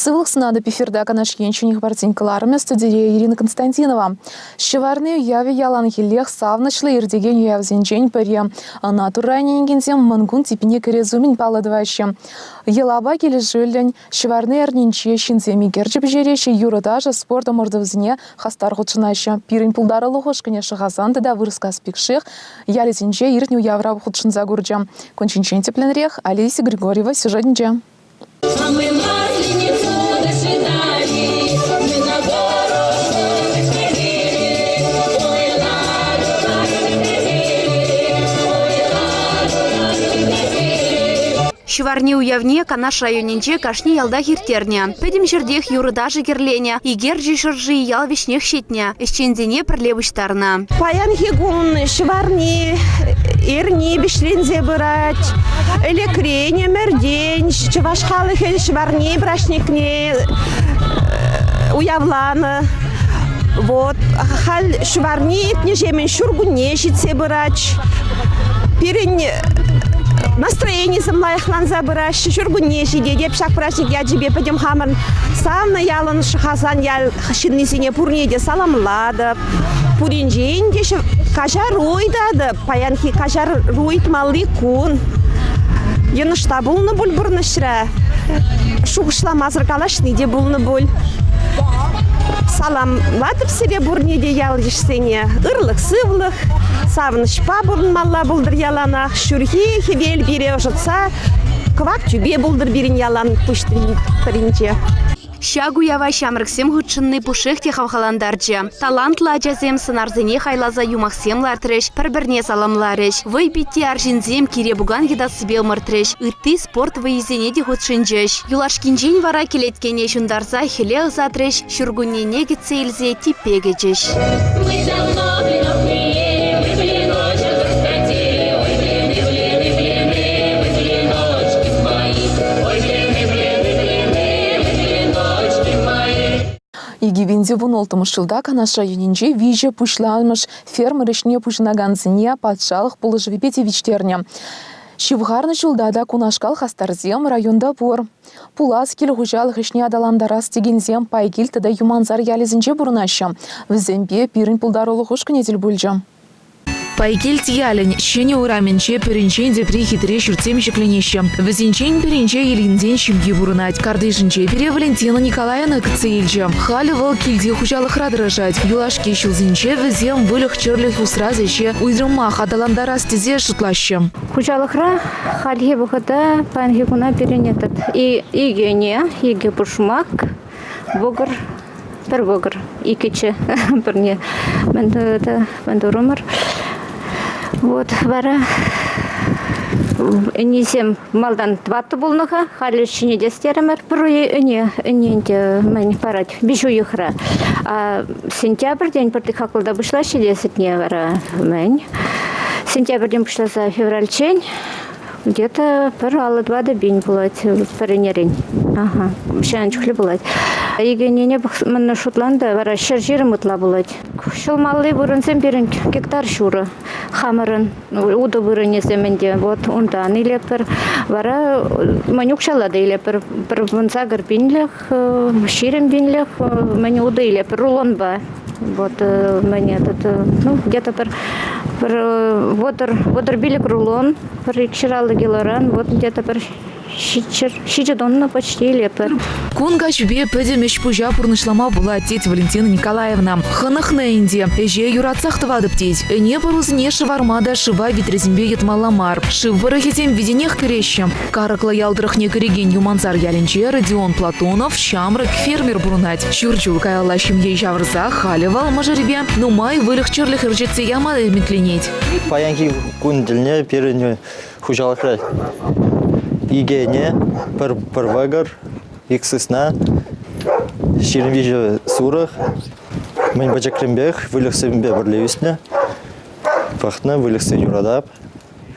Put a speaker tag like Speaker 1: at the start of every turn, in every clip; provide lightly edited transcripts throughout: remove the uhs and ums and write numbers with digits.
Speaker 1: Сывлых снада пиферда канашкенчуних партинкаларами студия Ирина Константинова. Щеварный уяве ялан хилех савнышлы ирдеген уявзенчень паре. Натуральный ингензем мангун типине корезумень паладваще. Елаба кележулень щеварный арнинче щинземи герчеп жерещи юродажа спорта мордовзне хастар худшынаще. Пирин пулдары лухошкане шахазанды да вырска спикших. Ялезенче иртню уявраб худшынза гурджа. Кончинчен тепленрех Алиса Григорьева сюжетнче.
Speaker 2: Щеварне уявне канаш районинче кашни ялда хиртерня. Педим жердех юрыдажы кирленя. Игерджи шыржи ял вишнех щитня. Исчензене прлевыштарна.
Speaker 3: Паян хигун щеварне ирни бишлензе бырать. Элекрене мердень. Чевашхалых щеварне брашникне уявланы. Вот. Халь щеварне этнежемен шургуне щитсе бырать. Пирень настроение самлайхлан забыраш, шургуне жиде, деп шак прашник я тебе пойдем хаман. Сам на ялан шахасан ял шиннисине пурнеде саламлады. Пуринженде кажар руйдады, паянхи кажар руйт малли кун. Янышта булны буль бурнышра. Шугышламазыр калашны де булны буль. Салам латып себе бурнеде ял ешсене. Ырлых сывлых. Савныш пабурн малла булдыр яланах, шурхи хевел бире ожытса, квак чубе булдыр бирин ялан пуштырин таринче.
Speaker 2: Щагу ява шамрыксем худшынны пушех техавхаландарче. Талантлы ачасем сынарзене хайлаза юмахсем лартреш, пір-бірне саламлареш. Вой битти аржинзем кире буган едасыбел мыртреш. Ытты спорт выезене де худшынчеш. Юлашкинжен вара келеткене шундарса хеле ызатреш, шургунене кетсе илзе типпегечеш.
Speaker 1: Игивинде вон олтымыш жылда канаш районинче виже пушланмыш фермер ишне пушнаганзыне патшалық пулыжы випетевичтерне. Шивгарны жылда да кунашкал хастарзем районда пор. Пулас кел хужалық ишне адаландарас дегензем пайгил тада юманзар ялезінче бұрынашы. Візембе пирин пулдарулы хушканетел бульжа.
Speaker 4: Пайкель тиялень, щене ураменче, перенчен депри хитре шурцем шекленещем. Везенчен перенче елинден шимги бурнать. Кардышинче пере Валентина Николаевна кцеильче. Хали вал кильде хужалых радражать. Юлашки шилзинче везем вылых черлих усразище. Уйдрымах адаландара стезе шутлащем.
Speaker 5: Хужалыхра хальге бухата панге куна перенетат. И гене, иге пушмак, богр, пер богр, икече, перне, бендурумар. Вот, бара, несем малдан тватты булныха, хали шине дестеремер, пруе не мен парать, бежу ихра. А сентябрь день партихакулда бышла 60 дней бара мен. Сентябрь день пошла за февраль-чень. Где-то первый два добень было, перенерень. Ага, шанч хлебалать. Егенене мен Шотланда вара шержир мутла булать. Шулмалли бурынсем берен гектар шура. Хамырын уда бурынесем менде. Вот ундан или пер вара манюк шалада или пер ванцагар бинлях, ширем бинлях, мене уда или пер рулонба. Вот мне этот, ну где-то пер водор билик рулон, пер чиралы гелоран, вот где-то пер Щичедонна почти лепер.
Speaker 4: Кунга чубе педемеш пужа пурнышлама була теть Валентина Николаевна. Ханахна инде. Эже юрацах твадып теть. Не порузне шевармада шива витрезимбе етмаламар. Шив барахетем виденех крещем. Каракла ялдрахне кореген юманзар яленче Родион Платонов шамрак фермер бурнать. Чурчул каялащим ей жаврза халивал мажарибе. Но май вылих черлих ржеце ямада метленеть.
Speaker 6: Паянки кундельне переню хужалахрать. Игене, первагар, иксисна, ширинвиже сурах, мен бачакрембех, вылехсем беберлевисне, фахтна вылехсе юрадап,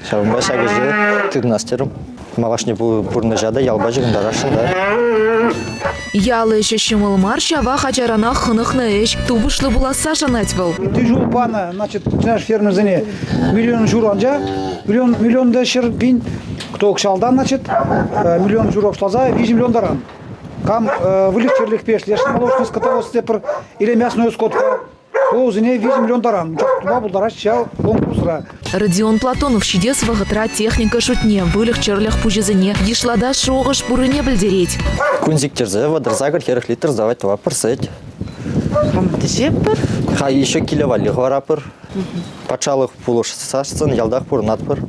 Speaker 6: шабымба шагыжы тыгнастерым, малашне бурнажада ялбажыгын дарашында.
Speaker 4: Ялы еще щемыл марша, ва хачарана хынахна эш, тубышлы буласа жанатьвал.
Speaker 7: Ты жул пана, значит, наш фермер зане миллион журанжа, миллион да шер пин. Кто кшалдан, значит, миллион журов шлаза, 5 миллион даран. Кам вылегчерлих пеш, лишь молочный скотоводство или мясную скотка. То за ней 8 миллион даран. Два булдара чал конкурсра.
Speaker 4: Родион Платонов щедес вагатра техника шутне. Вылег черлях пужезыне. Ешлада шоғыш пурыне білдереть.
Speaker 6: Кунзик терзе, водорзагар, херах литр, сдавать два персеть. Ха еще киловали гварапыр. Пачалых пулушсашцын, ялдах пурнатпыр.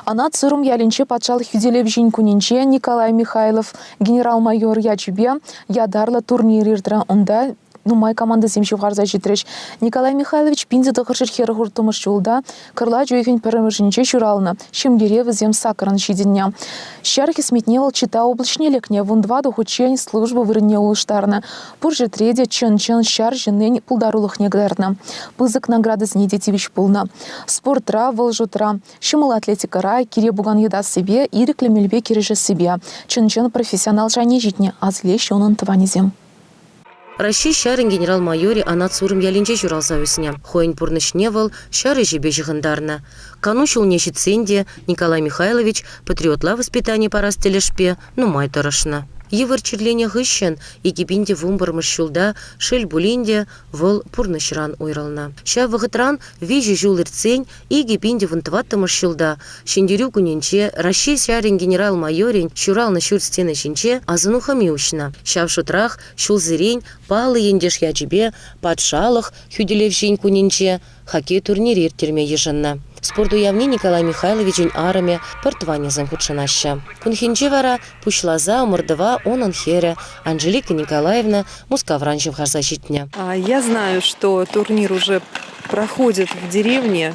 Speaker 1: Ана цырым ялинче патшалық юделеп жин кунинче Николай Михайлов, генерал-майор ячубе, ядарла турнир ирдра онда Нумай команда земші вғарза жетіреш. Николай Михайлович пинзе дұқыршыр хері ғұртымыш жолда кырла жөйген пірімішінче шуралына, шемгереві зем сакырын шидінне. Шархи сметневал чита облачнелекне, вундва дұхучень службы вырынне улыштарына. Пұр жетреде чын-чын шар жынен пулдарулық негдерна. Пызык награды знедетевич пулна. Спортра, волжутра, шымыл атлетикара, кире буган еда себе, иреклі мельбе кережі себе. Чын-чын профессионал жане житне, азле шонын тыванезем.
Speaker 8: Раши шарын генерал-майоре анат сурым ялинче журалза өсіне. Хойн пурнышневал, шары жебе жығындарна. Канушыл нешітсенде Николай Михайлович патриотла воспитание парас телешпе, нумай тарашна. Евар черлене гыщен, египинде вумбармыш шулда, шель булинде вол пурнышран уйрална. Ша вағытран вижу жулырцень, египинде вунтваттымыш шулда. Шендерю куненче, Раши шарин генерал-майорень, шурал на шурстены шинче, азыну хамиушна. Ша в шутрах, шулзырень, палы ендеш ячебе, падшалых, хюделев жень куненче, хоккей турнирир терме ежанна. Спорту явне Николай Михайловичin араме портване замхудшанаща. Кунхинче вара пушлаза умырдыва онан хере Анжелика Николаевна мускавранчев харзащитня.
Speaker 9: Я знаю, что турнир уже проходит в деревне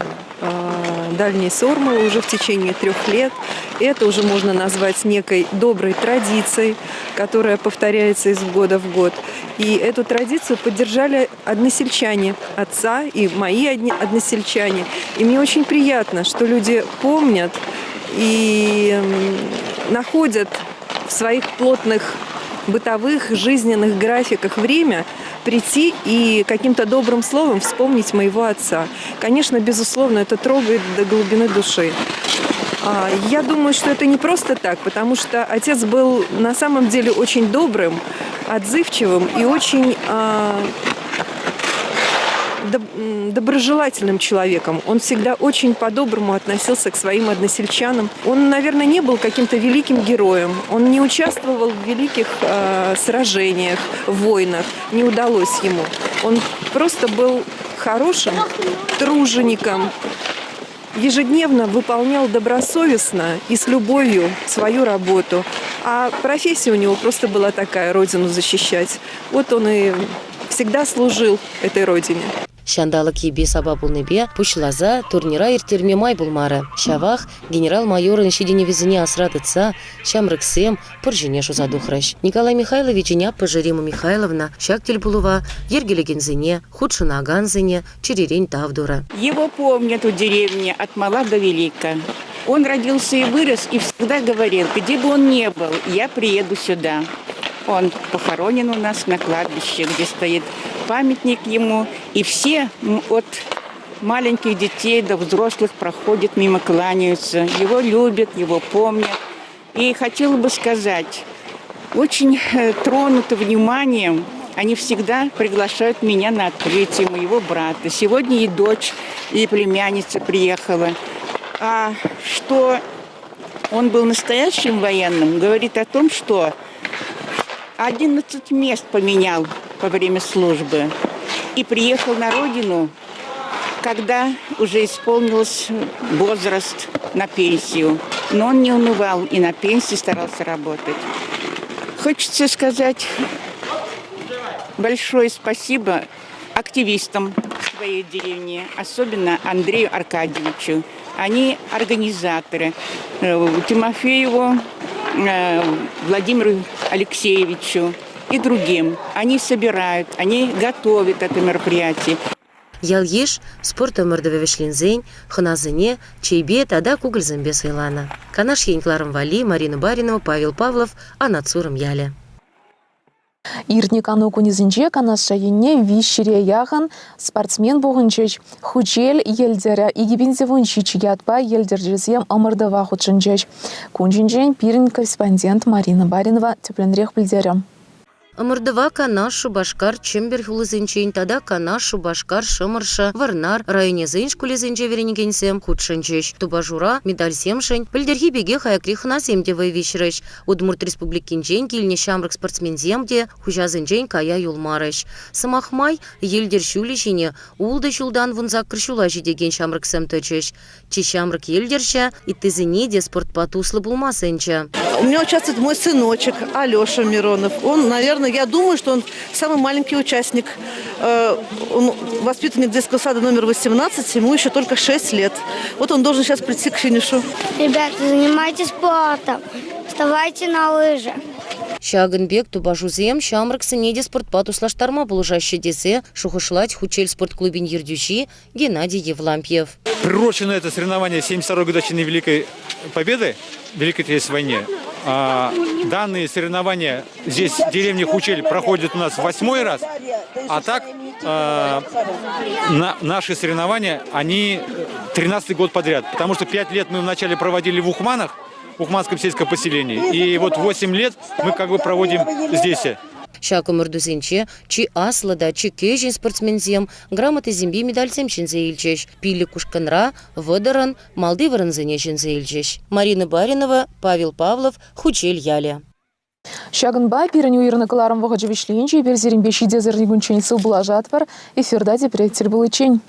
Speaker 9: Дальней Сормы уже в течение 3 лет. Это уже можно назвать некой доброй традицией, которая повторяется из года в год. И эту традицию поддержали односельчане отца и мои односельчане. И мне очень приятно, что люди помнят и находят в своих плотных бытовых, жизненных графиках время прийти и каким-то добрым словом вспомнить моего отца. Конечно, безусловно, это трогает до глубины души. Я думаю, что это не просто так, потому что отец был на самом деле очень добрым, отзывчивым и очень доброжелательным человеком. Он всегда очень по-доброму относился к своим односельчанам. Он, наверное, не был каким-то великим героем. Он не участвовал в великих сражениях, войнах. Не удалось ему. Он просто был хорошим тружеником. Ежедневно выполнял добросовестно и с любовью свою работу. А профессия у него просто была такая, родину защищать. Вот он и всегда служил этой родине.
Speaker 8: Шандалык ебе сабабулны бе, пушлаза, турнира иртерме май булмары. Шавах генерал-майорын шидене визіне асратыца, шамрыксем, пыржене шузадухращ. Николай Михайлович няппы Жерима Михайловна, шактель булува, ергелегензіне, худшына аганзіне, черерень тавдура.
Speaker 10: Его помнят у деревни от мала до велика. Он родился и вырос, и всегда говорил, где бы он ни был, я приеду сюда. Он похоронен у нас на кладбище, где стоит памятник ему. И все от маленьких детей до взрослых проходят мимо, кланяются. Его любят, его помнят. И хотела бы сказать, очень тронуты вниманием. Они всегда приглашают меня на открытие моего брата. Сегодня и дочь, и племянница приехала. А что он был настоящим военным, говорит о том, что 11 мест поменял во время службы и приехал на родину, когда уже исполнился возраст на пенсию. Но он не унывал и на пенсии старался работать. Хочется сказать большое спасибо активистам своей деревни, особенно Андрею Аркадьевичу. Они организаторы. Тимофееву, Владимиру Алексеевичу и другим. Они собирают, они готовят это мероприятие.
Speaker 8: Яльеш спорта мордовевешлинзень, ханазыне, чейбе тада кугользембе сайлана. Канаш Янькларом Вали, Марина Баринова, Павел Павлов, Анацуром Яле.
Speaker 1: Иртник ану кунизинче канаш шайыне вишшире яхан спортсмен бугынчеч. Хучел елдері игибинзе вунчичи ятпа елдерджезем амырдыва худшынчеч. Кунчинчен пирин корреспондент Марина Баринова тепленрех білдері.
Speaker 8: Ымырдыва кана Шубашкар чембер хулызынчен, тада кана Шубашкар шымырша варнар районе зын шкулезынче веренегенсем худшынчеш. Туба жура медаль семшень, пельдерхи беге хаякрихна земде вайвишрыш. Удмурт республикинчен килне шамрак спортсмен земде хужазынчен кая юлмарыш. Самахмай елдер шулишине улды шулдан вунзак крышула жидеген шамрак сем точеш. Чи шамрак елдерша и тызынеде спортпатуслы булмасынча.
Speaker 11: У меня участвует мой сыночек Алеша Миронов. Он, наверное, я думаю, что он самый маленький участник. Он воспитанник детского сада номер 18, ему еще только 6 лет. Вот он должен сейчас прийти к финишу.
Speaker 12: Ребята, занимайтесь спортом, вставайте на лыжи.
Speaker 8: Шагынбек тубажузем шамрак сынеде спортпатуслаштарма булужаще десе шухышлать хучель спортклубин ердющи Геннадий Евлампьев.
Speaker 13: Приурочено это соревнование 72-й годовщины Великой Победы, Великой Отечественной войне. Данные соревнования здесь в деревне Хучель проходят у нас 8-й раз, а так наши соревнования, они 13-й год подряд, потому что 5 лет мы вначале проводили в Ухманах, в Ухманском сельском поселении, и вот 8 лет мы как бы проводим здесь.
Speaker 8: Шаку мырдузенче, чи аслада, чи кежин спортсмензем, грамоты земби медаль семчензе илчеш, пили кушканра, водоран, малды воронзене чензе илчеш. Марина Баринова, Павел Павлов, Хучель Яля.
Speaker 1: Шагынба пирен уйрны кыларым вогы жевишлейінче, берзерін беші дезерні гүнчен сыл бұла жатвар, эфирда депреттер бұл ичень.